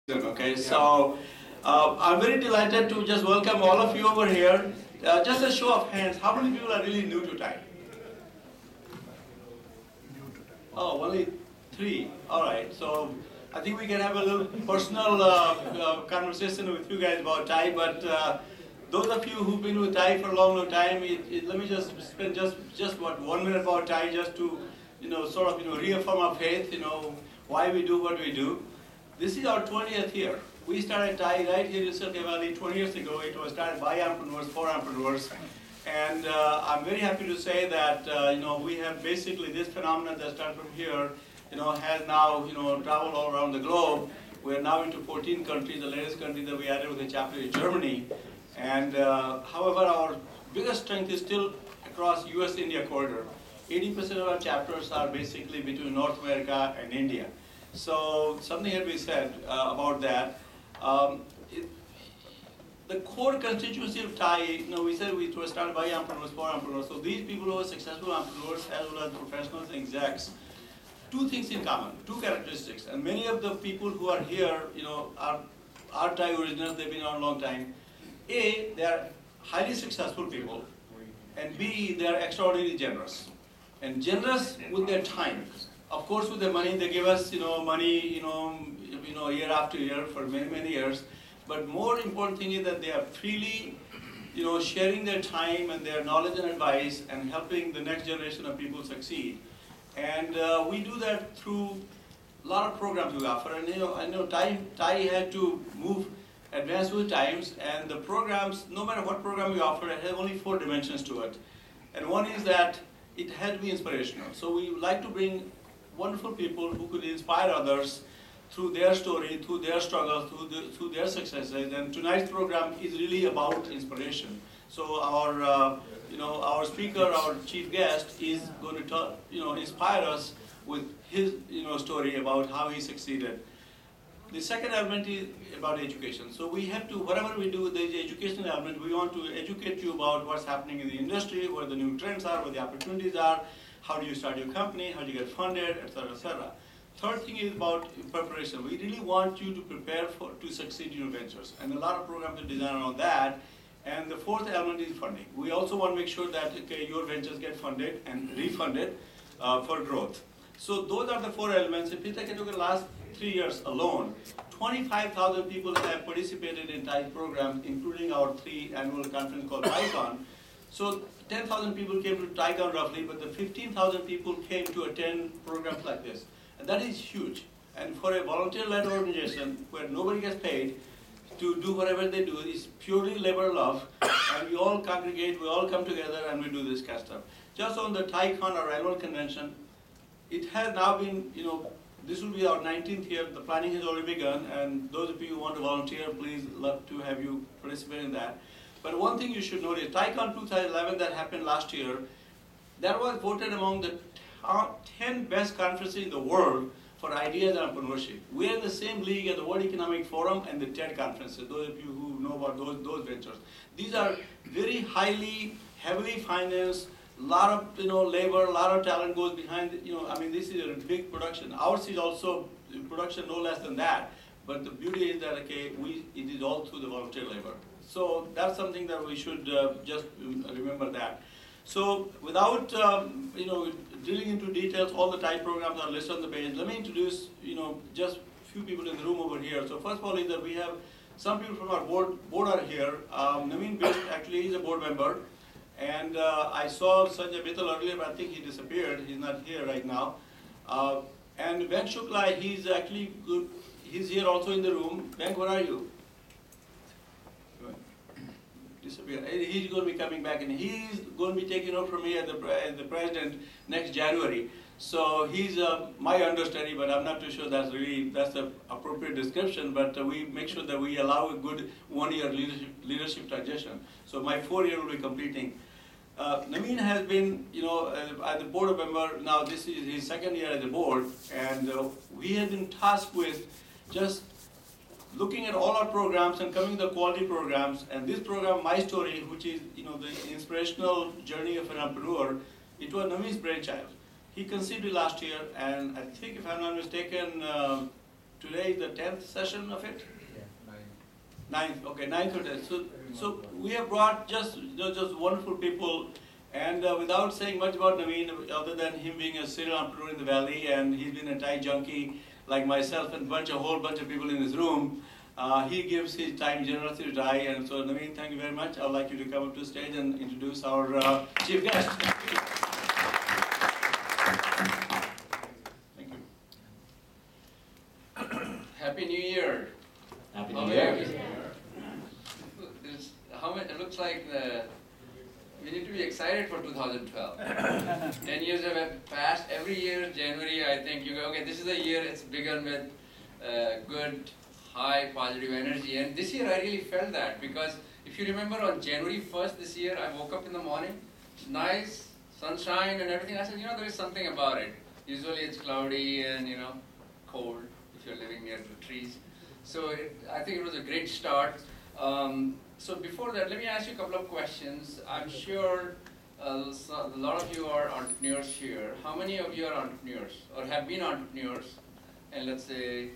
Okay, so I'm very delighted to just welcome all of you over here. Just a show of hands, how many people are really new to Thai? Oh, only three. All right, so I think we can have a little personal conversation with you guys about Thai, but those of you who've been with Thai for a long, long time, let me just spend just what 1 minute about Thai just to, sort of, reaffirm our faith, why we do what we do. This is our 20th year. We started Thai right here in Silicon Valley 20 years ago. It was started by entrepreneurs, for entrepreneurs. And I'm very happy to say that, we have basically this phenomenon that started from here, has now, traveled all around the globe. We're now into 14 countries. The latest country that we added with a chapter is Germany. And however, our biggest strength is still across US-India corridor. 80% of our chapters are basically between North America and India. So something had to be said about that. The core constituency of Thai, we said it was started by entrepreneurs, for entrepreneurs. So these people who are successful entrepreneurs as well as professionals and execs, two things in common, two characteristics. And many of the people who are here, are Thai originals, they've been around a long time. A, they are highly successful people. And B, they are extraordinarily generous. And generous with their time. Of course, with their money, they give us, money, year after year for many, many years. But more important thing is that they are freely, sharing their time and their knowledge and advice and helping the next generation of people succeed. And we do that through a lot of programs we offer. And I know Thai had to advance with times, and the programs, no matter what program we offer, it has only 4 dimensions to it. And one is that it had to be inspirational. So we like to bring wonderful people who could inspire others through their story, through their struggles, through their successes. And tonight's program is really about inspiration. So our speaker, our chief guest, is going to inspire us with his story about how he succeeded. The second element is about education. So we have to, whatever we do, there's the educational element. We want to educate you about what's happening in the industry, where the new trends are, where the opportunities are, how do you start your company, how do you get funded, etc., etc. Third thing is about preparation. We really want you to prepare to succeed in your ventures. And a lot of programs are designed around that. And the fourth element is funding. We also want to make sure that your ventures get funded and refunded for growth. So those are the 4 elements. If you take a look at the last 3 years alone, 25,000 people have participated in Thai programs, including our 3 annual conference called ThaiCon. So 10,000 people came to ThaiCon roughly, but the 15,000 people came to attend programs like this. And that is huge. And for a volunteer-led organization where nobody gets paid to do whatever they do, it's purely labor love, and we all congregate, we all come together, and we do this kind of stuff. Just on the ThaiCon, our annual convention, it has now been, this will be our 19th year. The planning has already begun, and those of you who want to volunteer, please love to have you participate in that. But one thing you should notice, ThaiCon 2011 that happened last year, that was voted among the 10 best conferences in the world for ideas and entrepreneurship. We're in the same league as the World Economic Forum and the TED conferences, those of you who know about those ventures. These are very heavily financed, a lot of labor, a lot of talent goes behind, this is a big production. Ours is also production no less than that. But the beauty is that, it is all through the volunteer labor. So that's something that we should just remember that. So without drilling into details, all the Thai programs are listed on the page. Let me introduce just a few people in the room over here. So first of all is that we have some people from our board are here. Naveen Bist actually is a board member. And I saw Sanjay Mittal earlier, but I think he disappeared. He's not here right now. And Venk Shukla, he's actually good. He's here also in the room. Venk, where are you? Disappeared. He's going to be coming back, and he's going to be taking over from me as the president next January. So he's my understudy, but I'm not too sure that's the appropriate description. But we make sure that we allow a good 1-year leadership transition. So my 4-year will be completing. Naveen has been, as a board member, now this is his 2nd year as a board, and we have been tasked with just looking at all our programs and coming to the quality programs. And this program, My Story, which is, the inspirational journey of an entrepreneur, it was Naveen's brainchild. He conceived it last year, and I think, if I'm not mistaken, today is the 10th session of it? Yeah, Ninth, okay, ninth or 10th. So we have brought just wonderful people, and without saying much about Naveen, other than him being a serial entrepreneur in the Valley, and he's been a Thai junkie like myself and a whole bunch of people in this room, he gives his time generously to Thai. And so Naveen, thank you very much. I'd like you to come up to the stage and introduce our chief guest. Thank you. Happy New Year. Happy New Year. It looks like we need to be excited for 2012. 10 years have passed. Every year, January, I think you go, okay, this is the year it's begun with good, high, positive energy. And this year I really felt that, because if you remember on January 1st this year, I woke up in the morning, nice, sunshine and everything. I said, there is something about it. Usually it's cloudy and, cold if you're living near the trees. So I think it was a great start. So before that, let me ask you a couple of questions. I'm sure a lot of you are entrepreneurs here. How many of you are entrepreneurs or have been entrepreneurs? And let's say,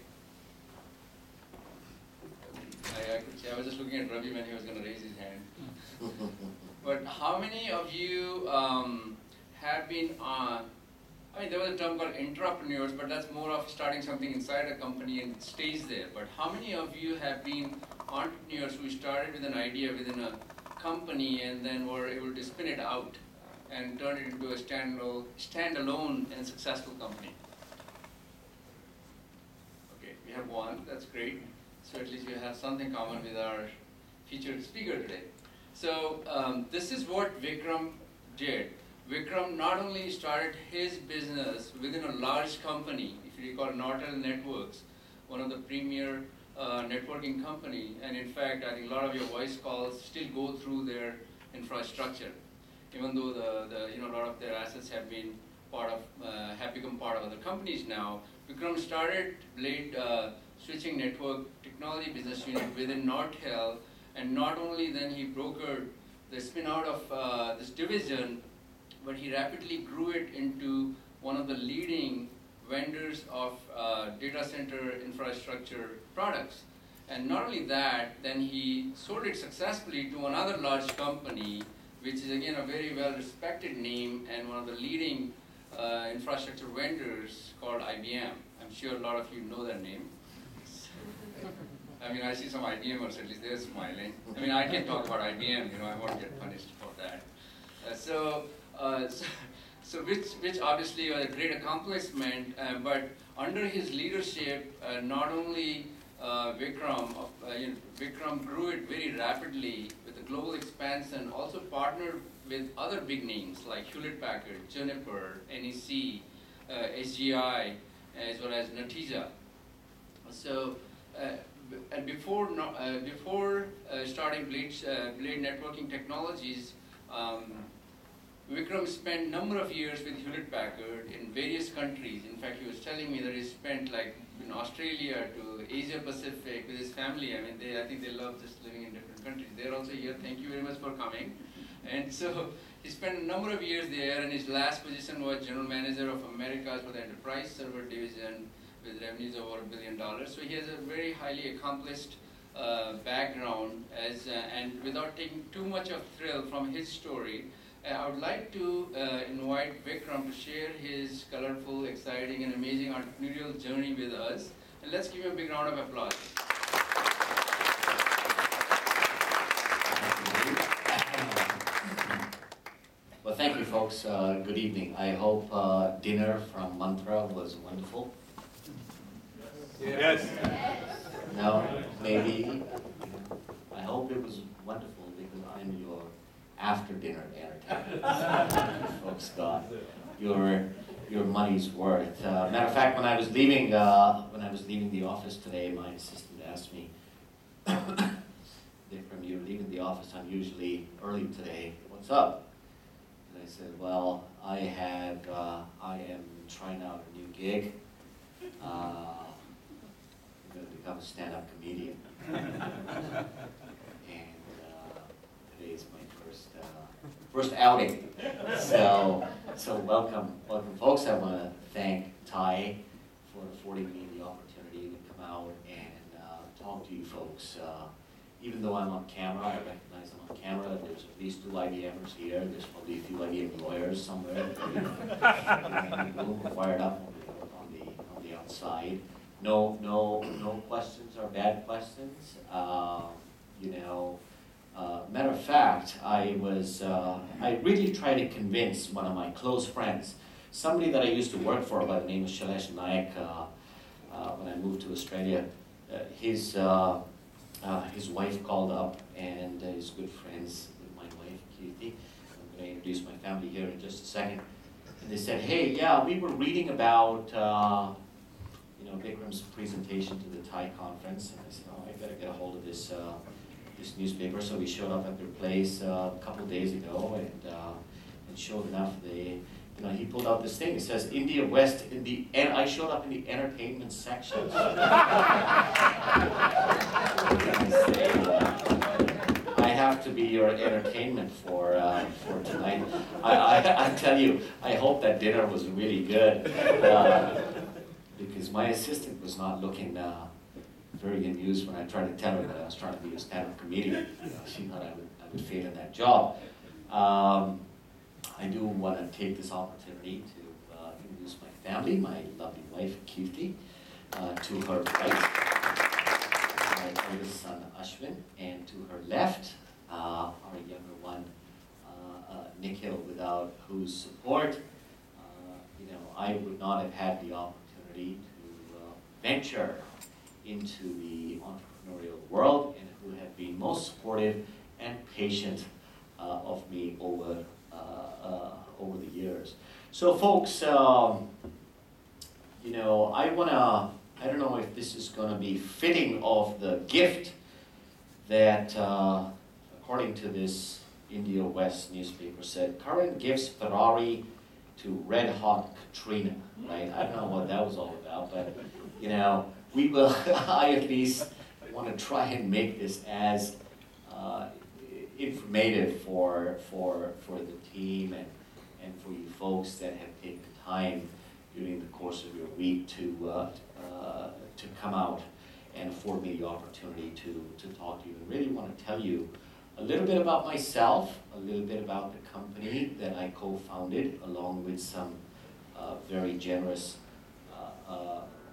I could say, I was just looking at Ravi when he was going to raise his hand. But how many of you have been there was a term called entrepreneurs, but that's more of starting something inside a company and it stays there. But how many of you have been entrepreneurs who started with an idea within a company and then were able to spin it out and turn it into a standalone and successful company? Okay, we have one, that's great. So at least we have something common with our featured speaker today. So this is what Vikram did. Vikram not only started his business within a large company, if you recall Nortel Networks, one of the premier networking company, and in fact I think a lot of your voice calls still go through their infrastructure, even though a lot of their assets have become part of other companies now. Vikram started Blade Switching Network Technology Business Unit within Nortel, and not only then he brokered the spin out of this division, but he rapidly grew it into one of the leading vendors of data center infrastructure products. And not only that, then he sold it successfully to another large company, which is again a very well respected name and one of the leading infrastructure vendors called IBM. I'm sure a lot of you know that name. I see some IBMers, at least they're smiling. I can talk about IBM, I won't get punished for that. Which obviously was a great accomplishment, but under his leadership, not only Vikram grew it very rapidly with the global expansion, also partnered with other big names like Hewlett-Packard, Juniper, NEC, SGI, as well as Natija. So, and before starting Blade Networking Technologies, Vikram spent a number of years with Hewlett-Packard in various countries. In fact, he was telling me that he spent in Australia to Asia Pacific with his family. I think they love just living in different countries. They're also here. Thank you very much for coming. And so he spent a number of years there, and his last position was General Manager of Americas for the Enterprise Server Division with revenues of over $1 billion. So he has a very highly accomplished background, and without taking too much of thrill from his story, I would like to invite Vikram to share his colorful, exciting, and amazing entrepreneurial journey with us. And let's give him a big round of applause. Well, thank you, folks. Good evening. I hope dinner from Mantra was wonderful. Yes. No, maybe. I hope it was wonderful because I'm your after-dinner entertainment. Folks got your money's worth. Matter of fact, when I was leaving the office today, my assistant asked me, "Vikram, you're leaving the office unusually early today. What's up?" And I said, "Well, I am trying out a new gig. I'm going to become a stand-up comedian." Today's my first outing. So welcome folks. I want to thank Ty for affording me the opportunity to come out and talk to you folks. Even though I'm on camera, I recognize I'm on camera. There's at least 2 IBMers here. There's probably a few IBM lawyers somewhere. And we're fired up on the outside. No questions are bad questions. You know, matter of fact, I really tried to convince one of my close friends, somebody that I used to work for by the name of Shailesh Nayak, when I moved to Australia. His wife called up, and he's good friends with my wife, Kirti. I'm going to introduce my family here in just a second. And they said, hey, yeah, we were reading about you know, Vikram's presentation to the Thai conference. And I said, oh, I better get a hold of this newspaper. So we showed up at their place a couple of days ago, and sure enough, you know, he pulled out this thing. It says India West and I showed up in the entertainment section. I have to be your entertainment for tonight. I tell you, I hope that dinner was really good, because my assistant was not looking very amused when I tried to tell her that I was trying to be a stand-up comedian. She thought I would fail in that job. I do want to take this opportunity to introduce my family, my lovely wife, Kirti, to her right, my oldest son, Ashwin, and to her left, our younger one, Nikhil, without whose support, you know, I would not have had the opportunity to venture into the entrepreneurial world, and who have been most supportive and patient of me over the years. So folks, you know, I don't know if this is going to be fitting of the gift that, according to this India West newspaper, said, Karan gives Ferrari to Red Hot Katrina, right? I don't know what that was all about, but, you know, we will, I at least want to try and make this as informative for the team and for you folks that have taken time during the course of your week to come out and afford me the opportunity to talk to you. I really want to tell you a little bit about myself, a little bit about the company that I co-founded, along with some very generous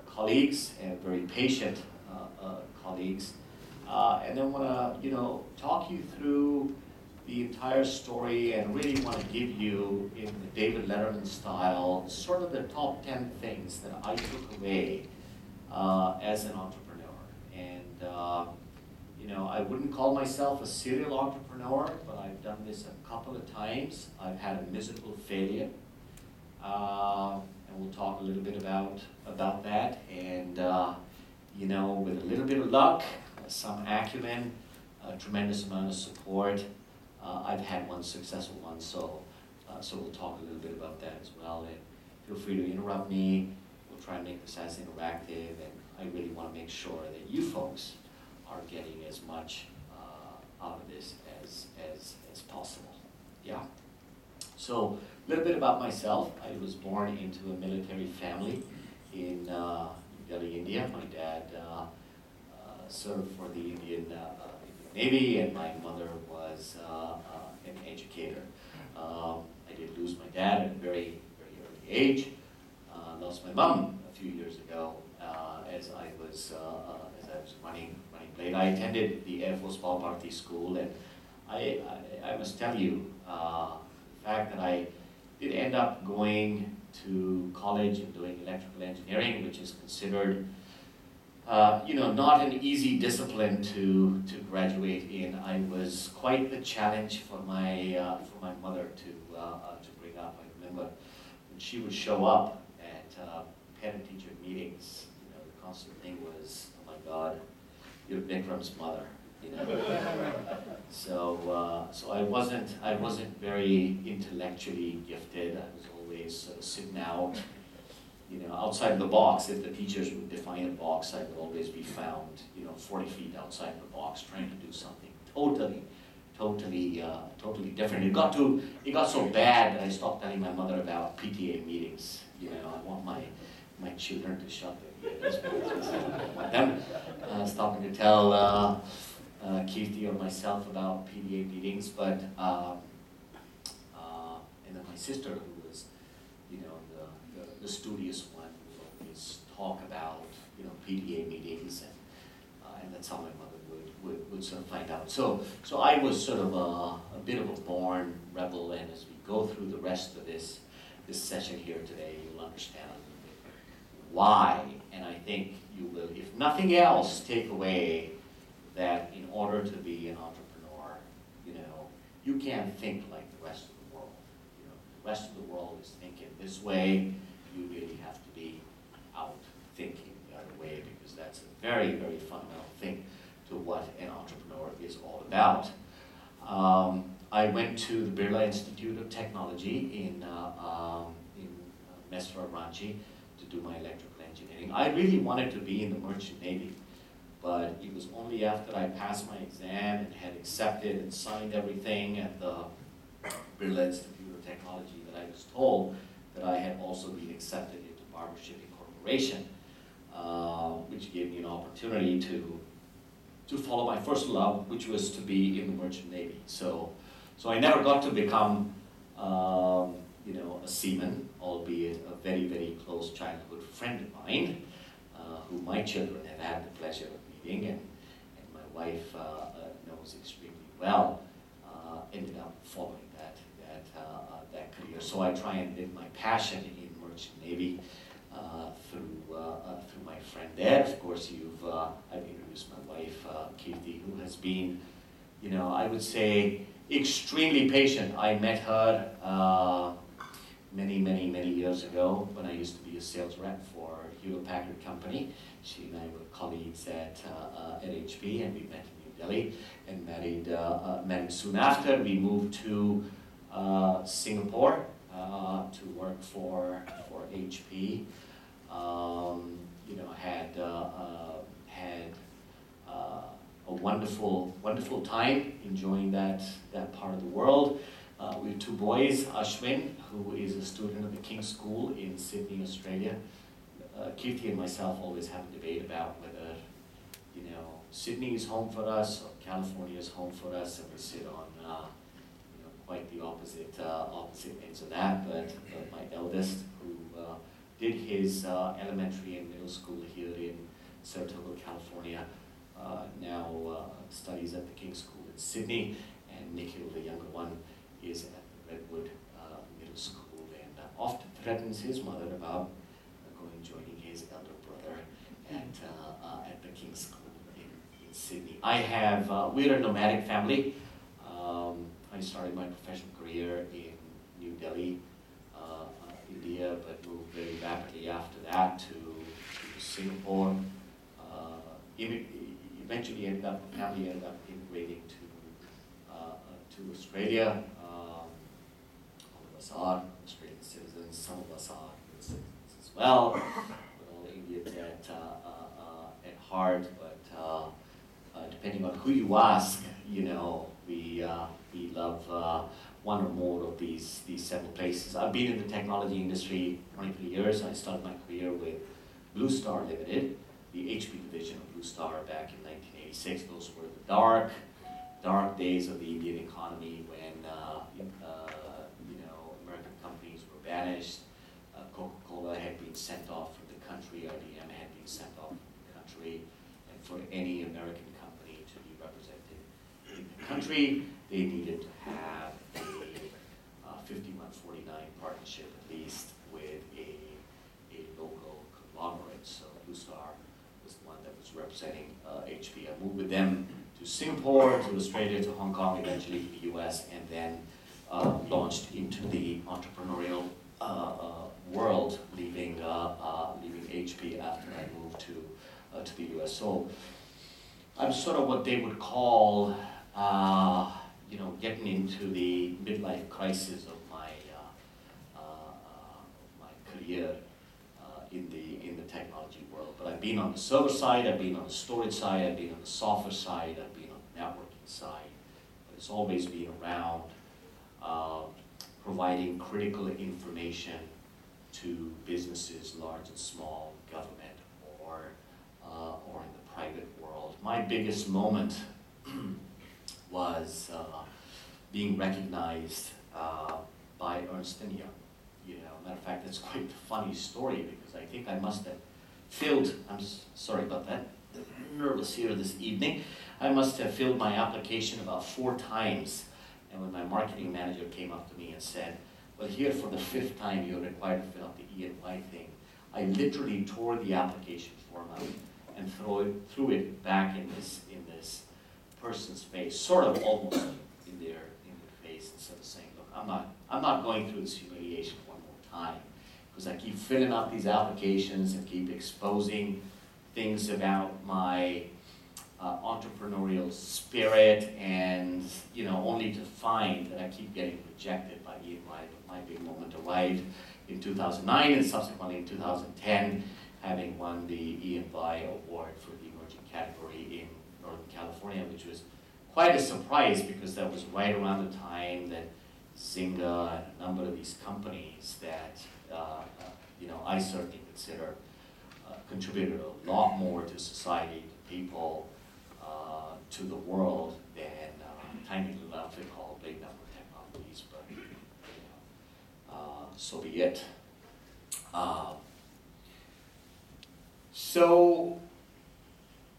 colleagues and very patient colleagues. And then want to, you know, talk you through the entire story and really want to give you, in the David Letterman style, sort of the top 10 things that I took away as an entrepreneur. And, you know, I wouldn't call myself a serial entrepreneur, but I've done this a couple of times. I've had a miserable failure. And we'll talk a little bit about that. And, you know, with a little bit of luck, some acumen, a tremendous amount of support, I've had one successful one, so we'll talk a little bit about that as well. And feel free to interrupt me. We'll try and make this as interactive, and I really want to make sure that you folks are getting as much out of this as possible. Yeah. So a little bit about myself. I was born into a military family in Delhi, India. My dad served for the Indian Navy, and my mother was an educator. I did lose my dad at a very, very early age. Lost my mom a few years ago as I was running late. I attended the Air Force Bal Bharati School, and I must tell you, the fact that I did end up going to college and doing electrical engineering, which is considered you know, not an easy discipline to graduate in. I was quite the challenge for my mother to bring up. I remember when she would show up at parent-teacher meetings, you know, the constant thing was, "Oh my God, you're Vikram's mother," you know. So I wasn't very intellectually gifted. I was always sort of sitting out, you know, outside of the box. If the teachers would define a box, I would always be found, you know, 40 feet outside the box trying to do something totally different. It got so bad that I stopped telling my mother about PTA meetings. You know, I want my my children to shut their ears. But them stopping to tell Kirti or myself about PDA meetings, but and then my sister, who was, you know, the studious one, who always talk about, you know, PDA meetings, and that's how my mother would sort of find out. So I was sort of a bit of a born rebel, and as we go through the rest of this session here today, you'll understand a little bit why, and I think you will, if nothing else, take away that in order to be an entrepreneur, you know, you can't think like the rest of the world. You know, the rest of the world is thinking this way. You really have to be out thinking the other way, because that's a very, very fundamental thing to what an entrepreneur is all about. I went to the Birla Institute of Technology in Mesra, Ranchi, to do my electrical engineering. I really wanted to be in the Merchant Navy, but it was only after I passed my exam and had accepted and signed everything at the Birla Institute of Technology that I was told that I had also been accepted into Barber Shipping Corporation, which gave me an opportunity to follow my first love, which was to be in the Merchant Navy. So I never got to become, you know, a seaman, albeit a very, very close childhood friend of mine, who my children have had the pleasure of meeting, and my wife knows extremely well, ended up following that career. So I try and live my passion in Merchant Navy through my friend there. Of course, I've introduced my wife, Kirti, who has been, you know, I would say, extremely patient. I met her many years ago when I used to be a sales rep for Hewlett-Packard Company. She and I were colleagues at HP, and we met in New Delhi and married soon after. We moved to Singapore to work for HP. You know, had a wonderful time enjoying that part of the world. We have two boys, Ashwin, who is a student of the King's School in Sydney, Australia. Kirti and myself always have a debate about whether, you know, Sydney is home for us or California is home for us, and we sit on, you know, quite the opposite ends of that. But my eldest, who did his elementary and middle school here in Saratoga, California, now studies at the King's School in Sydney, and Nikhil, the younger one, is at the Redwood Middle School, and often threatens his mother about joining his elder brother at the King's School in Sydney. We're a nomadic family. I started my professional career in New Delhi, India, but moved very rapidly after that to Singapore. Eventually the family ended up immigrating to Australia. All of us are Australian citizens, some of us are citizens as well. We're all Indians at heart, but depending on who you ask, you know, we love one or more of these several places. I've been in the technology industry 23 years. I started my career with Blue Star Limited, the HP division of Blue Star, back in 1986. Those were the dark days of the Indian economy when you know, American companies were banished. Coca-Cola had been sent off from the country. IBM had been sent off from the country. And for any American company to be represented in the country, they needed to have a 51-49 partnership at least with a local conglomerate. So Blue Star was the one that was representing HP. I moved with them to Singapore, to Australia, to Hong Kong, eventually to the US, and then launched into the entrepreneurial world, leaving HP after I moved to the US. So I'm sort of what they would call, you know, getting into the midlife crisis of my career in the technology world. But I've been on the server side, I've been on the storage side, I've been on the software side, I've been on the networking side. But it's always been around providing critical information to businesses, large and small, government, or in the private world. My biggest moment was being recognized by Ernst & Young. You know, matter of fact, it's quite a funny story because I think I must have filled, sorry about that, nervous here this evening. I must have filled my application about 4 times. And when my marketing manager came up to me and said, well, here for the 5th time you're required to fill out the E&Y thing, I literally tore the application form out and threw it back in this person's face, sort of almost in their face, instead of saying, look, I'm not going through this humiliation one more time, because I keep filling out these applications and keep exposing things about my entrepreneurial spirit, and you know, only to find that I keep getting rejected by E&Y. But my big moment arrived in 2009, and subsequently in 2010, having won the E&Y award for the emerging category in Northern California, which was quite a surprise because that was right around the time that Zynga and a number of these companies that you know, I certainly consider contributed a lot more to society, to people, to the world than a tiny little outfit called Big Number Technologies, but you know, so be it. So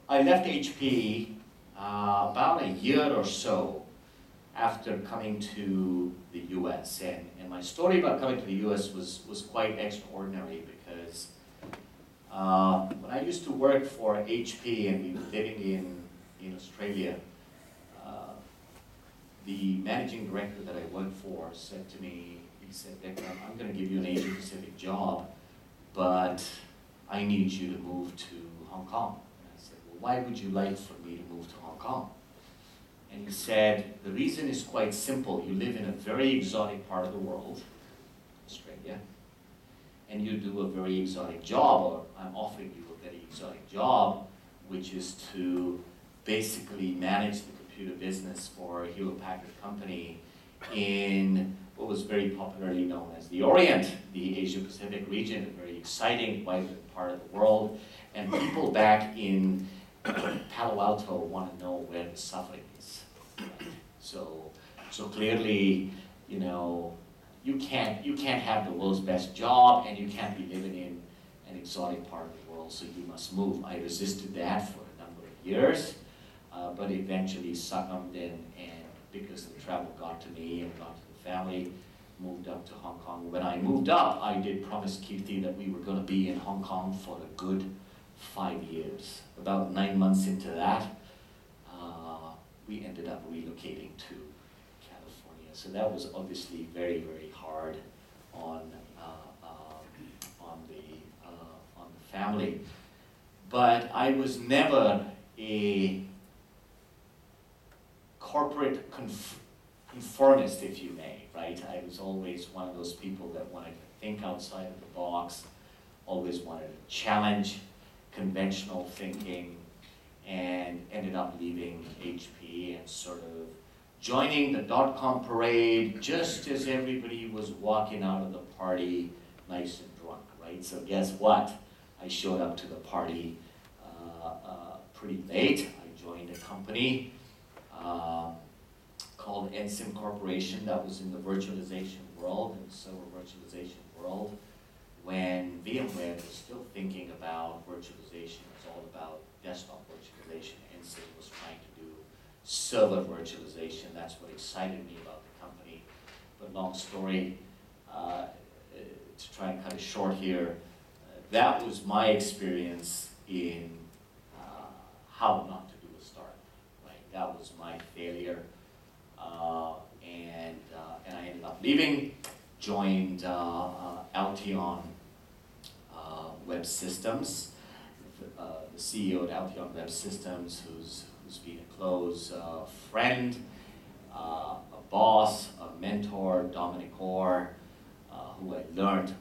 I left HP about a year or so after coming to the US, and my story about coming to the US was quite extraordinary because when I used to work for HP and we were living in Australia, the managing director that I worked for said to me, he said, Vikram, I'm going to give you an Asia Pacific job, but I need you to move to Hong Kong. And I said, well, why would you like for me to move to Hong Kong? And he said, the reason is quite simple. You live in a very exotic part of the world, Australia, and you do a very exotic job, or I'm offering you a very exotic job, which is to basically manage the computer business for a Hewlett-Packard company in what was very popularly known as the Orient, the Asia-Pacific region, a very exciting, vibrant part of the world. And people back in Palo Alto want to know where the suffering is. So clearly, you know, you can't have the world's best job and you can't be living in an exotic part of the world, so you must move. I resisted that for a number of years, but eventually succumbed and because the travel got to me and got to the family, moved up to Hong Kong. When I moved up, I did promise Kirti that we were going to be in Hong Kong for a good 5 years. About 9 months into that, we ended up relocating to California. So that was obviously very, very hard on the family. But I was never a corporate conformist, if you may, right? I was always one of those people that wanted to think outside of the box, always wanted to challenge conventional thinking, and ended up leaving HP and sort of joining the dot-com parade just as everybody was walking out of the party nice and drunk, right? So guess what? I showed up to the party pretty late. I joined a company called NSIM Corporation that was in the virtualization world, in the server virtualization world, when VMware was still thinking about virtualization. It was all about desktop virtualization. NSIM was trying to do server virtualization. That's what excited me about the company. But long story, to try and cut it short here, that was my experience in how not to do a startup, right? That was my failure. And I ended up leaving, joined Alteon Web Systems, the CEO at Alteon Web Systems, who's been a close friend, a boss, a mentor, Dominic Orr, who I learned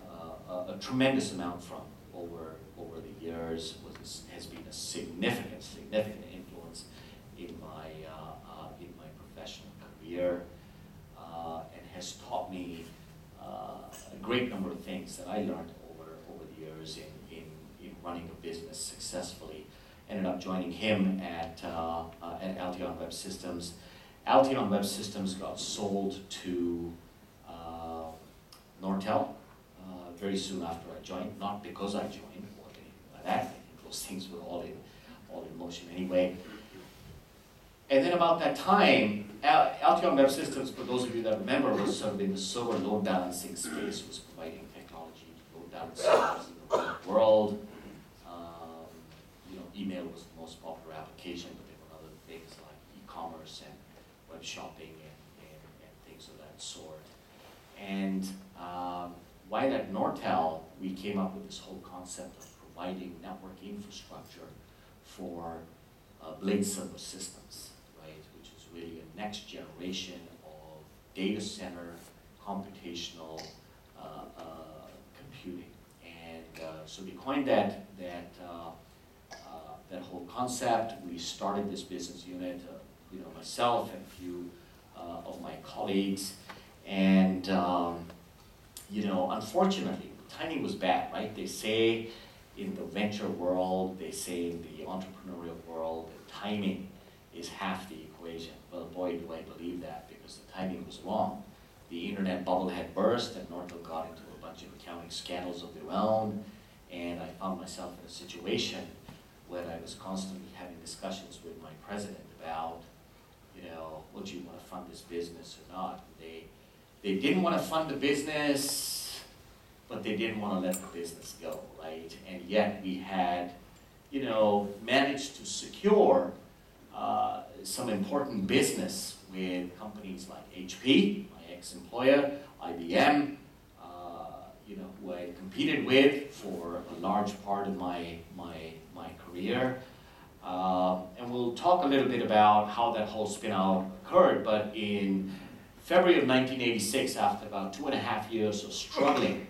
a tremendous amount from over the years, has been a significant influence in my professional career, and has taught me a great number of things that I learned over the years in running a business successfully. Ended up joining him at Alteon Web Systems. Alteon Web Systems got sold to Nortel very soon after I joined, not because I joined or anything like that. I think those things were all in motion anyway. And then about that time, Alteon Web Systems, for those of you that remember, was sort of in the server load balancing space, was providing technology to load balance servers in the world. Email was the most popular application, but there were other things like e-commerce and web shopping and things of that sort. And while at Nortel, we came up with this whole concept of providing network infrastructure for blade server systems, right, which is really a next generation of data center computational computing. And so we coined that whole concept. We started this business unit, myself and a few of my colleagues, and unfortunately, the timing was bad, right? They say in the venture world, they say in the entrepreneurial world, that timing is half the equation. Well, boy, do I believe that, because the timing was wrong. The internet bubble had burst, and Nortel got into a bunch of accounting scandals of their own, and I found myself in a situation when I was constantly having discussions with my president about, would you want to fund this business or not? They didn't want to fund the business, but they didn't want to let the business go, right? And yet we had, managed to secure some important business with companies like HP, my ex-employer, IBM, who I competed with for a large part of my career. And we'll talk a little bit about how that whole spin-out occurred, but in February of 1986, after about 2.5 years of struggling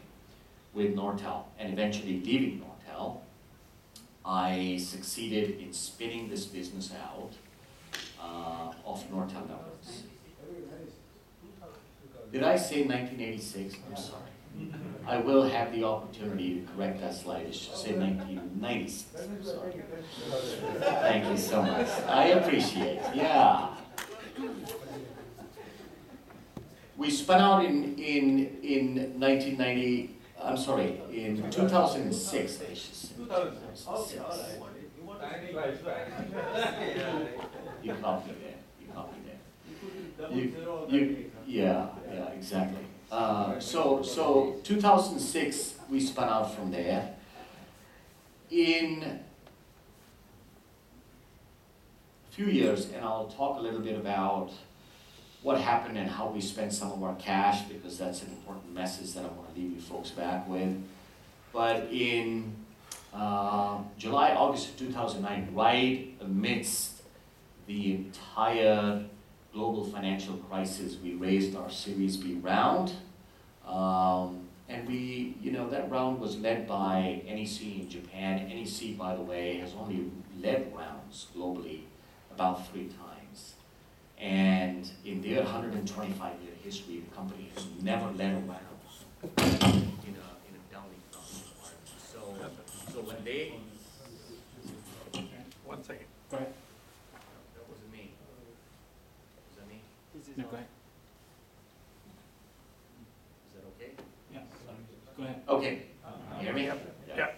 with Nortel and eventually leaving Nortel, I succeeded in spinning this business out of Nortel Networks. Did I say 1986? I'm sorry. I will have the opportunity to correct that slide. It should say 1996. I'm sorry. Thank you so much. I appreciate it. Yeah. We spun out in 1990. I'm sorry, in 2006. I should say. 2006. You copied that. You copied that. Yeah, exactly. So 2006, we spun out from there. In a few years, and I'll talk a little bit about what happened and how we spent some of our cash, because that's an important message that I want to leave you folks back with. But in July, August of 2009, right amidst the entire global financial crisis, we raised our Series B round. And we, that round was led by NEC in Japan. NEC, by the way, has only led rounds globally about 3 times. And in their 125-year history, the company has never led a round in a down economic environment. So when they... 1 second. Go ahead. That wasn't me. Was that me? No, go ahead. Is that okay? Yeah. Go ahead. Okay. You hear me? Yeah.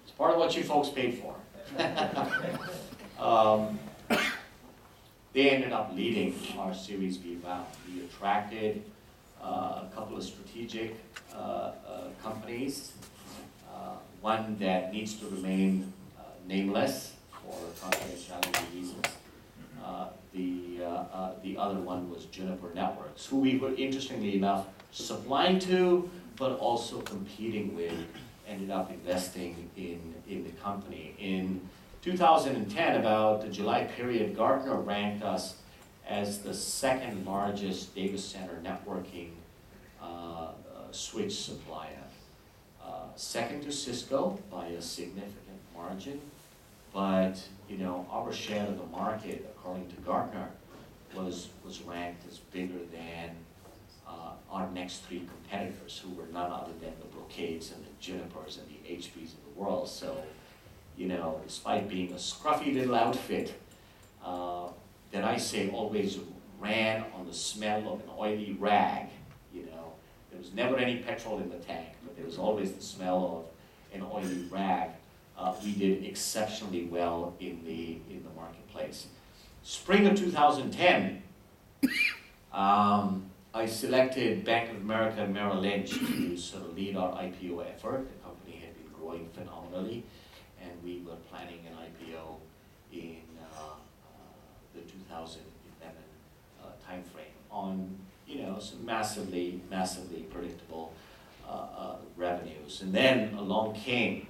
It's part of what you folks paid for. They ended up leading our Series B round. We attracted a couple of strategic companies, one that needs to remain nameless for confidentiality reasons. The other one was Juniper Networks, who we were, interestingly enough, supplying to, but also competing with, ended up investing in the company. In 2010, about the July period, Gartner ranked us as the 2nd largest data center networking switch supplier. Second to Cisco by a significant margin, but our share of the market, according to Gartner, was ranked as bigger than our next three competitors, who were none other than the Brocades and the Junipers and the HPs of the world. So, you know, despite being a scruffy little outfit, that I say always ran on the smell of an oily rag, you know. There was never any petrol in the tank, but there was always the smell of an oily rag. We did exceptionally well in the marketplace. Spring of 2010, I selected Bank of America and Merrill Lynch to sort of lead our IPO effort. The company had been growing phenomenally, and we were planning an IPO in the 2011 timeframe on, you know, some massively predictable revenues. And then along came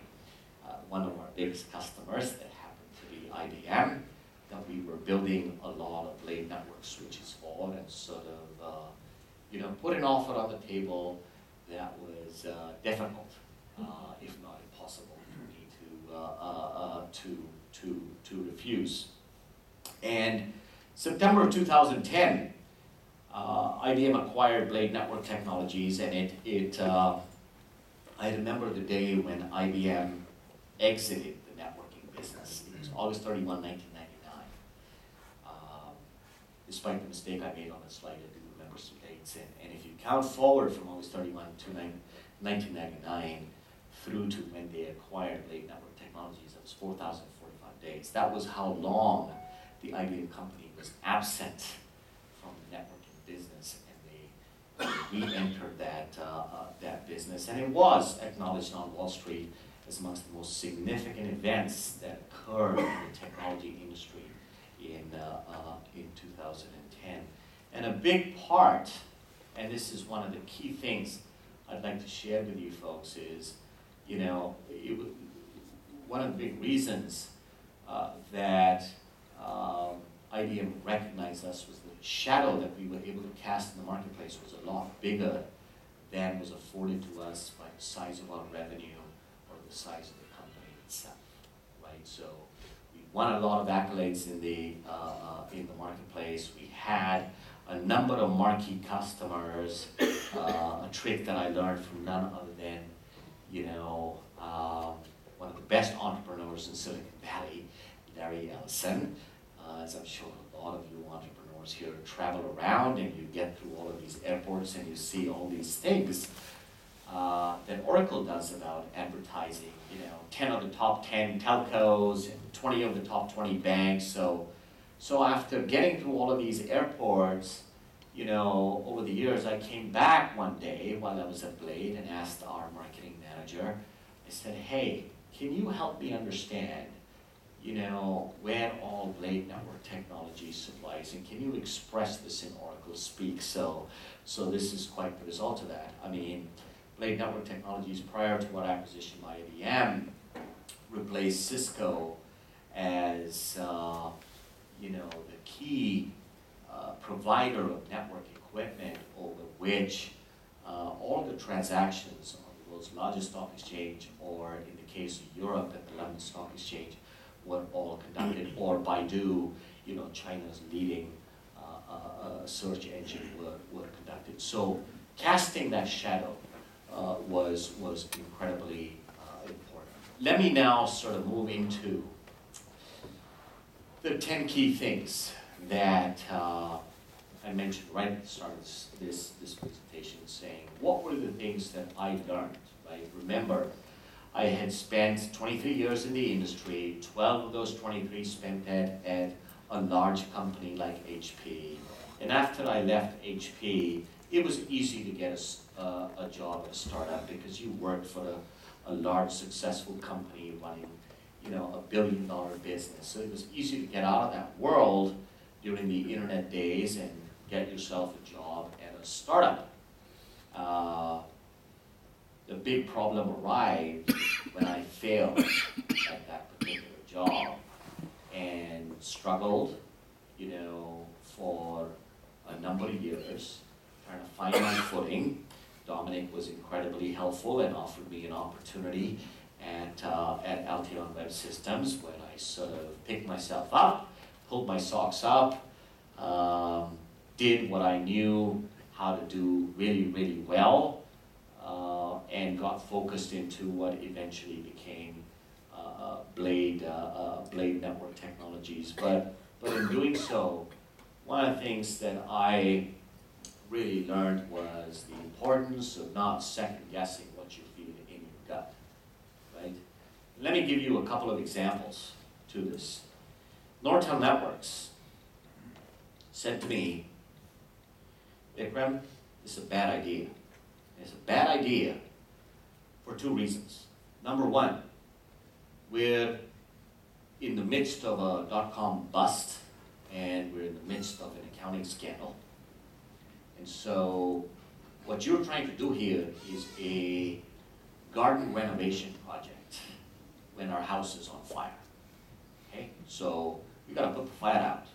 one of our biggest customers that happened to be IBM, that we were building a lot of blade network switches for, and sort of, you know, put an offer on the table that was difficult, if not impossible, for me to refuse. And September of 2010, IBM acquired Blade Network Technologies, and I remember the day when IBM exited the networking business. It was August 31, 1999. Despite the mistake I made on the slide, I do remember some dates. And if you count forward from August 31 to 1999 through to when they acquired Blade Network Technologies, that was 4,045 days. That was how long the IBM company was absent from the networking business, and they re-entered that business. And it was acknowledged on Wall Street as amongst the most significant events that occurred in the technology industry in 2010. And a big part, and this is one of the key things I'd like to share with you folks, is, you know, one of the big reasons that IBM recognized us was the shadow that we were able to cast in the marketplace was a lot bigger than was afforded to us by the size of our revenue or the size of the company itself, right? So we won a lot of accolades in the marketplace. We had a number of marquee customers. A trick that I learned from none other than, you know, one of the best entrepreneurs in Silicon Valley, Larry Ellison. As I'm sure a lot of you entrepreneurs here travel around and you get through all of these airports and you see all these things that Oracle does about advertising, you know, 10 of the top 10 telcos and 20 of the top 20 banks. So after getting through all of these airports, you know, over the years, I came back one day while I was at Blade and asked our marketing manager, I said, hey, can you help me understand, you know, where all Blade Network Technology supplies, and can you express this in Oracle speak? So this is quite the result of that. I mean, Blade Network Technologies, prior to our acquisition by IBM, replaced Cisco as, you know, the key provider of network equipment over which all the transactions on the world's largest stock exchange, or in the case of Europe at the London Stock Exchange, were all conducted, or Baidu, you know, China's leading search engine, were conducted. So casting that shadow was incredibly important. Let me now sort of move into the 10 key things that I mentioned right at the start of this presentation, saying what were the things that I learned, right? Remember, I had spent 23 years in the industry, 12 of those 23 spent at a large company like HP. And after I left HP, it was easy to get a job at a startup because you worked for a large successful company running, you know, $1 billion business. So it was easy to get out of that world during the internet days and get yourself a job at a startup. The big problem arrived when I failed at that particular job and struggled, you know, for a number of years, trying to find my footing. Dominic was incredibly helpful and offered me an opportunity at Alteon Web Systems, when I sort of picked myself up, pulled my socks up, did what I knew how to do really, really well, and got focused into what eventually became Blade Network Technologies. But in doing so, one of the things that I really learned was the importance of not second-guessing what you feel in your gut, right? Let me give you a couple of examples to this. Nortel Networks said to me, Vikram, this is a bad idea. It's a bad idea for two reasons. Number one, we're in the midst of a dot-com bust, and we're in the midst of an accounting scandal. And so what you're trying to do here is a garden renovation project when our house is on fire. Okay? So we gotta put the fire out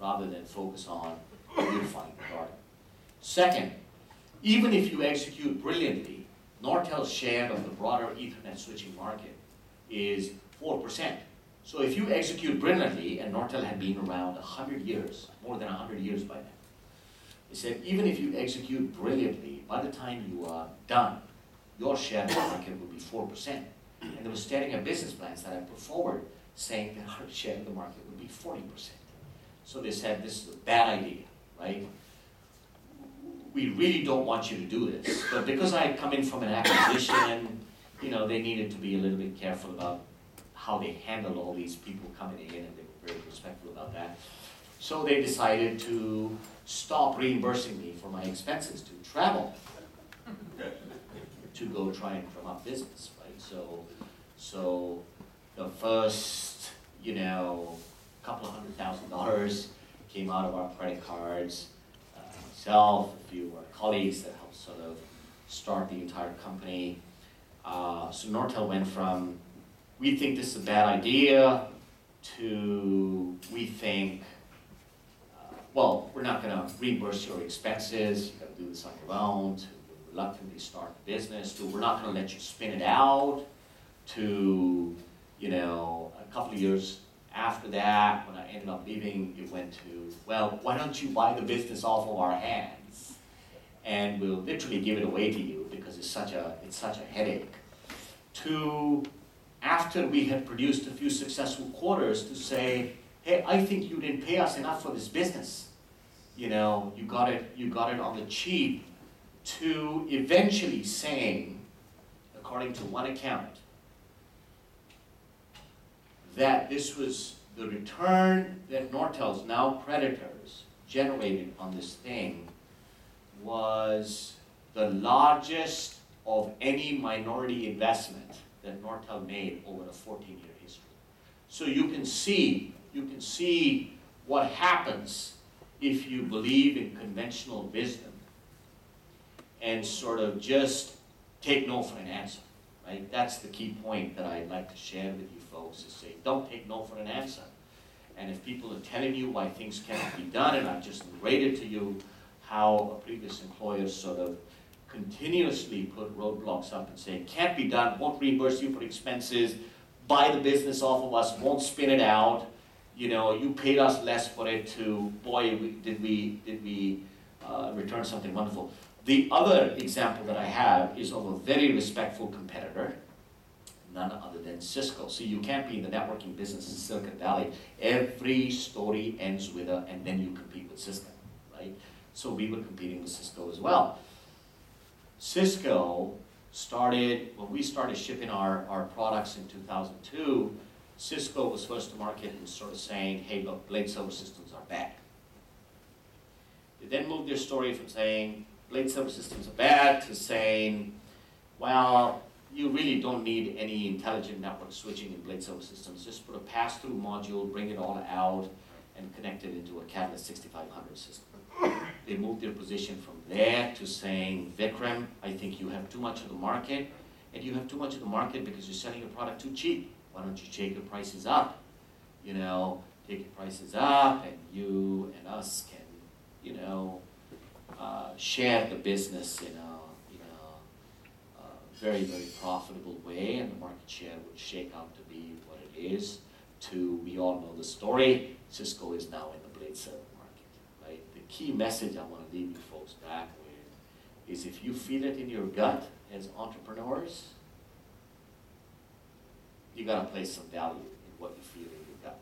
rather than focus on beautifying the garden. Second, even if you execute brilliantly, Nortel's share of the broader Ethernet switching market is 4%. So if you execute brilliantly, and Nortel had been around 100 years, more than 100 years by now, they said even if you execute brilliantly, by the time you are done, your share of the market will be 4%. And they were stating at business plans that I put forward saying that our share of the market would be 40%. So they said this is a bad idea, right? We really don't want you to do this. But because I had come in from an acquisition, you know, they needed to be a little bit careful about how they handled all these people coming in, and they were very respectful about that. So they decided to stop reimbursing me for my expenses to travel to go try and drum up business, right? So the first, you know, couple of $100,000 came out of our credit cards. Myself, a few of our colleagues that helped sort of start the entire company. So Nortel went from, we think this is a bad idea, to we think, well, we're not going to reimburse your expenses, you got to do this on your own, to reluctantly start the business, to we're not going to let you spin it out, to, you know, a couple of years after that, when I ended up leaving, it went to, well, why don't you buy the business off of our hands, and we'll literally give it away to you because it's such a headache. To, after we had produced a few successful quarters, to say, hey, I think you didn't pay us enough for this business. You know, you got it on the cheap. To eventually saying, according to one account, that this was the return that Nortel's now creditors generated on this thing was the largest of any minority investment that Nortel made over a 14-year history. So you can see what happens if you believe in conventional wisdom and sort of just take no for an answer, right? That's the key point that I'd like to share with you folks, is say, don't take no for an answer. And if people are telling you why things cannot be done, and I've just narrated to you how a previous employer sort of continuously put roadblocks up and say, can't be done, won't reimburse you for expenses, buy the business off of us, won't spin it out, you know, you paid us less for it, to, boy, did we return something wonderful. The other example that I have is of a very respectful competitor, none other than Cisco. So you can't be in the networking business in Silicon Valley. Every story ends with a, and then you compete with Cisco, right? So we were competing with Cisco as well. Cisco started, when we started shipping our products in 2002, Cisco was first to market and sort of saying, hey, look, Blade Server Systems are bad. They then moved their story from saying, Blade Server Systems are bad, to saying, well, you really don't need any intelligent network switching in Blade Server Systems. Just put a pass-through module, bring it all out, and connect it into a Catalyst 6500 system. They moved their position from there to saying, Vikram, I think you have too much of the market, and you have too much of the market because you're selling your product too cheap. Why don't you take your prices up? You know, take your prices up, and you and us can, you know, share the business in a very, very profitable way, and the market share would shake out to be what it is. To, we all know the story, Cisco is now in the Blade Server market. key message I want to leave you folks back with is if you feel it in your gut as entrepreneurs, you got to place some value in what you feel in your gut,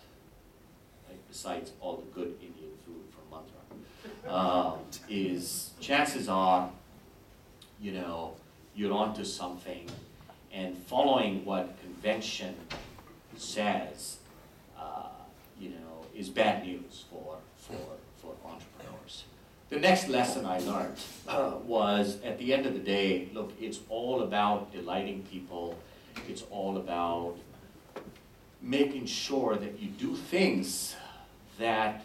right? Besides all the good Indian food from Mantra, is chances are, you know, you're onto something, and following what convention says, you know, is bad news for entrepreneurs. The next lesson I learned was, at the end of the day, look, it's all about delighting people. It's all about making sure that you do things that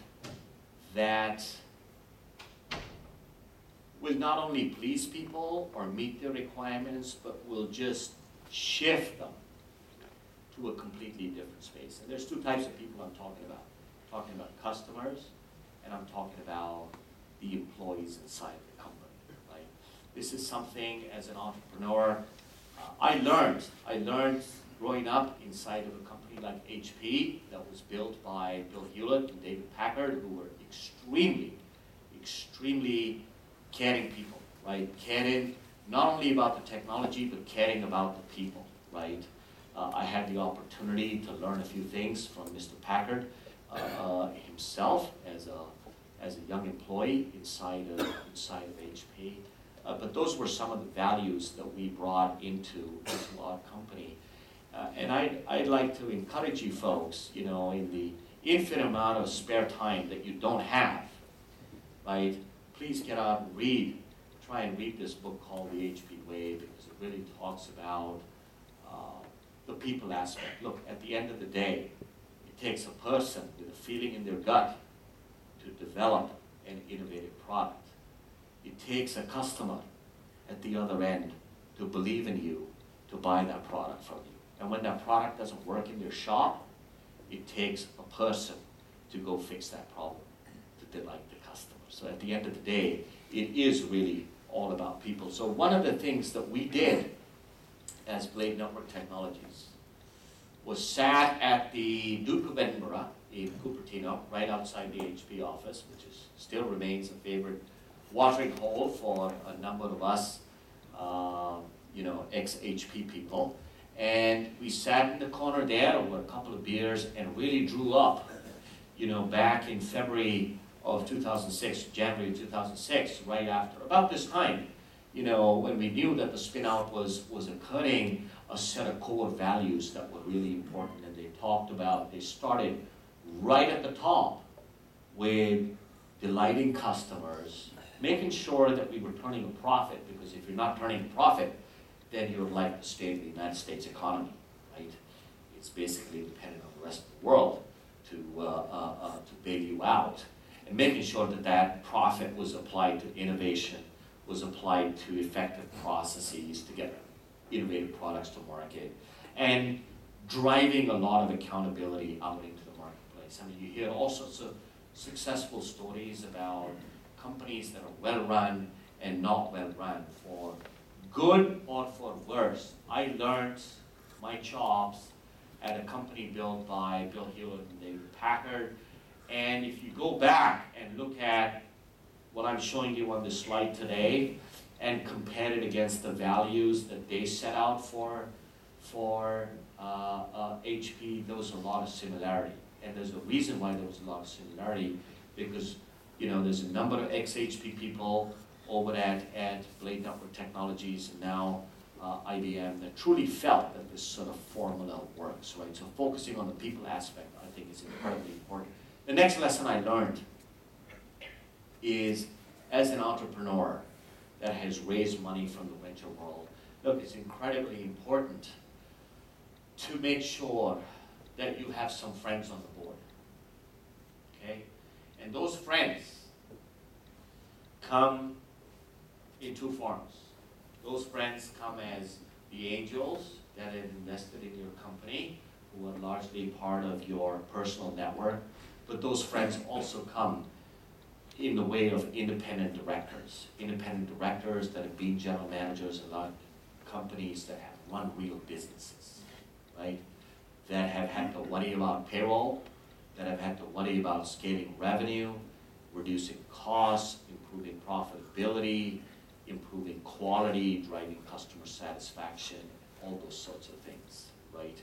will not only please people or meet their requirements, but will just shift them to a completely different space. And there's two types of people I'm talking about. I'm talking about customers, and I'm talking about the employees inside the company, right? This is something, as an entrepreneur, I learned growing up inside of a company like HP that was built by Bill Hewlett and David Packard, who were extremely caring people, right? Caring not only about the technology, but caring about the people, right? I had the opportunity to learn a few things from Mr. Packard himself as a young employee inside of HP. But those were some of the values that we brought into our company. And I'd like to encourage you folks, you know, in the infinite amount of spare time that you don't have, right? Please get out and try and read this book called The HP Way, because it really talks about the people aspect. Look, at the end of the day, it takes a person with a feeling in their gut to develop an innovative product. It takes a customer at the other end to believe in you, to buy that product from you. And when that product doesn't work in their shop, it takes a person to go fix that problem, to delight the customer. So at the end of the day, it is really all about people. So one of the things that we did as Blade Network Technologies was sat at the Duke of Edinburgh in Cupertino, right outside the HP office, which still remains a favorite watering hole for a number of us, you know, ex-HP people. And we sat in the corner there over a couple of beers and really drew up, you know, back in February of 2006, January 2006, right after, about this time, you know, when we knew that the spin-out was occurring, a set of core values that were really important. And they started right at the top with delighting customers, making sure that we were turning a profit, because if you're not turning a profit, then you're like the state of the United States economy, right? It's basically dependent on the rest of the world to bail you out. And making sure that that profit was applied to innovation, was applied to effective processes to get innovative products to market, and driving a lot of accountability out into the marketplace. I mean, you hear all sorts of successful stories about companies that are well run and not well run, for good or for worse. I learned my chops at a company built by Bill Hewlett and David Packard. And if you go back and look at what I'm showing you on this slide today and compare it against the values that they set out for HP, there was a lot of similarity. And there's a reason why there was a lot of similarity, because, you know, there's a number of ex-HP people over at Blade Network Technologies and now IBM that truly felt that this sort of formula works, right? So focusing on the people aspect, I think, is incredibly important. The next lesson I learned is, as an entrepreneur that has raised money from the venture world, look, it's incredibly important to make sure that you have some friends on the board, okay? And those friends come in two forms. Those friends come as the angels that have invested in your company, who are largely part of your personal network, but those friends also come in the way of independent directors that have been general managers in a lot of companies that have run real businesses, right? That have had to worry about payroll, that have had to worry about scaling revenue, reducing costs, improving profitability, improving quality, driving customer satisfaction, all those sorts of things, right?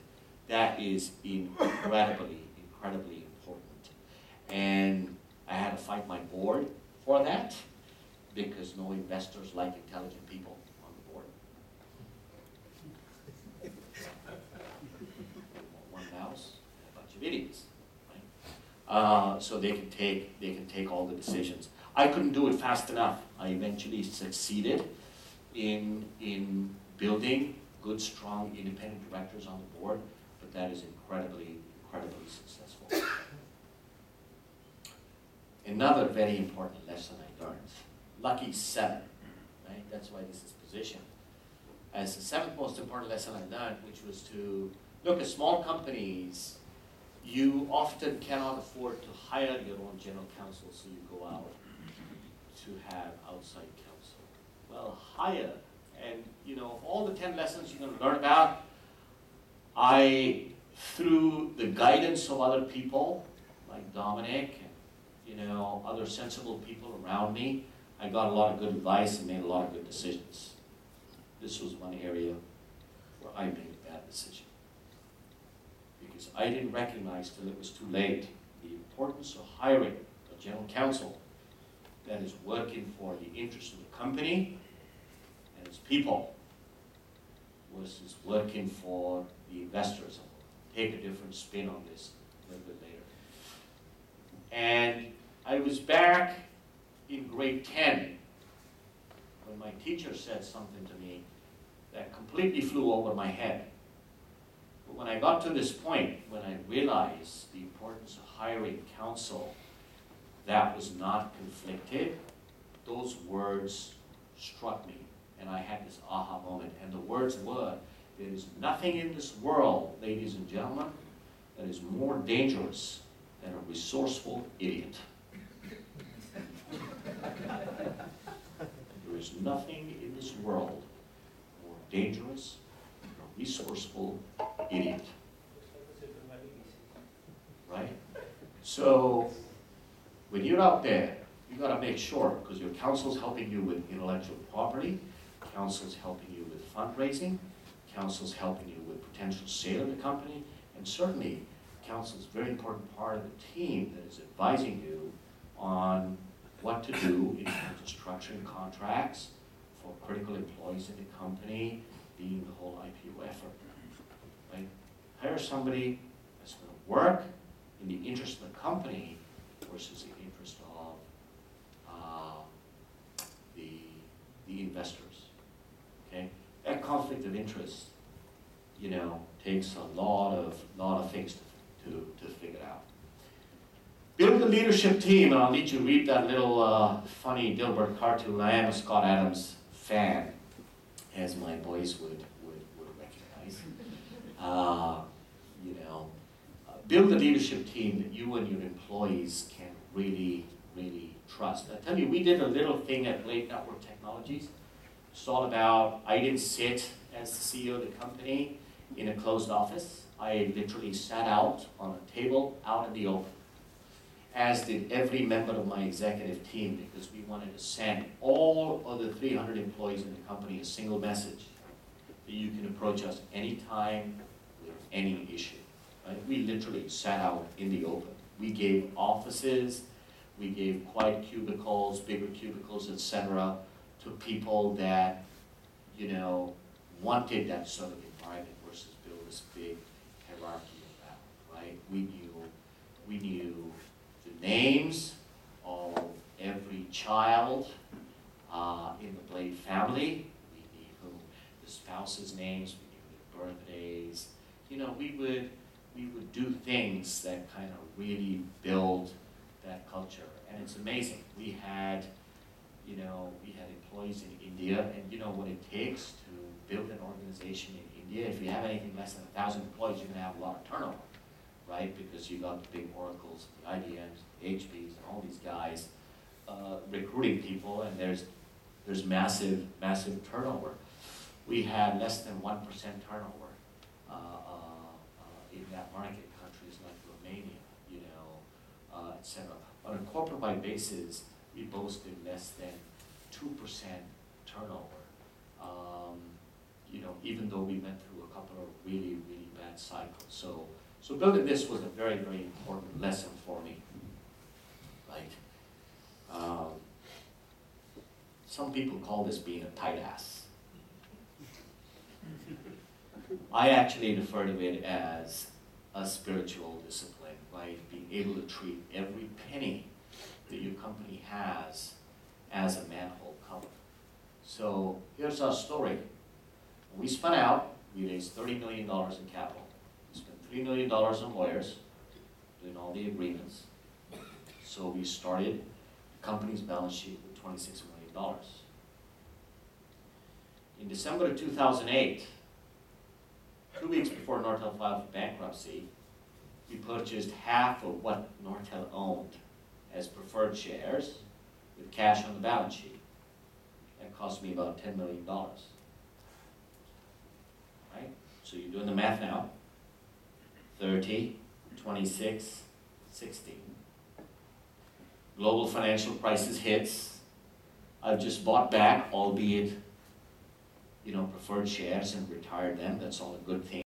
That is incredibly important. And I had to fight my board for that, because no investors like intelligent people on the board. One mouse, and a bunch of idiots, right? So they can take all the decisions. I couldn't do it fast enough. I eventually succeeded in building good, strong, independent directors on the board, but that is incredibly successful. Another very important lesson I learned, lucky 7, right? That's why this is positioned as the 7th most important lesson I learned, which was to look at small companies. You often cannot afford to hire your own general counsel, so you go out to have outside counsel. Well, hire, and you know, all the 10 lessons you're going to learn about, through the guidance of other people, like Dominic, and you know, other sensible people around me, I got a lot of good advice and made a lot of good decisions. This was one area where I made a bad decision, because I didn't recognize till it was too late the importance of hiring a general counsel that is working for the interest of the company and its people versus working for the investors. I'll take a different spin on this a little bit later. And I was back in grade 10 when my teacher said something to me that completely flew over my head. But when I got to this point, when I realized the importance of hiring counsel that was not conflicted, those words struck me, and I had this aha moment. And the words were, there is nothing in this world, ladies and gentlemen, that is more dangerous than a resourceful idiot. There is nothing in this world more dangerous than a resourceful idiot. Right? So, when you're out there, you got to make sure, because your counsel's helping you with intellectual property, counsel's helping you with fundraising, counsel's helping you with potential sale of the company, and certainly counsel's a very important part of the team that is advising you on what to do in terms of structuring contracts for critical employees in the company, being the whole IPO effort. Right? Hire somebody that's going to work in the interest of the company versus the interest of the investors. Okay, that conflict of interest, you know, takes a lot of things to figure out. Build a leadership team, and I'll let you read that little funny Dilbert cartoon. I am a Scott Adams fan, as my boys would recognize. You know, build a leadership team that you and your employees can really trust. I tell you, we did a little thing at Blade Network Technologies. It's all about, I didn't sit as the CEO of the company in a closed office. I literally sat out on a table out in the open, as did every member of my executive team, because we wanted to send all of the 300 employees in the company a single message that you can approach us anytime with any issue. Right? We literally sat out in the open. We gave offices, we gave quiet cubicles, bigger cubicles, etc., to people that, you know, wanted that sort of environment versus build this big hierarchy around, right? We knew the names of every child in the Blade family. We knew the spouses' names, we knew their birthdays. You know, we would do things that kind of really build that culture. And it's amazing. We had employees in India, and you know what it takes to build an organization in India. If you have anything less than 1,000 employees, you're going to have a lot of turnover, right? Because you got the big Oracles, the IBMs, the HPs, and all these guys recruiting people, and there's massive turnover. We had less than 1% turnover in that market. Countries like Romania, you know, etc. on a corporate-wide basis, we boasted less than 2% turnover. You know, even though we went through a couple of really, really bad cycles. So building this was a very, very important lesson for me. Right? Some people call this being a tight ass. I actually refer to it as a spiritual discipline, right? Being able to treat every penny that your company has as a manhole cover. So here's our story. When we spun out, we raised $30 million in capital. We spent $3 million on lawyers, doing all the agreements. So we started the company's balance sheet with $26 million. In December of 2008, 2 weeks before Nortel filed for bankruptcy, we purchased half of what Nortel owned as preferred shares with cash on the balance sheet. That cost me about $10 million. Right? So you're doing the math now. 30, 26, 16. Global financial crisis hits. I've just bought back, albeit, you know, preferred shares and retired them. That's all a good thing.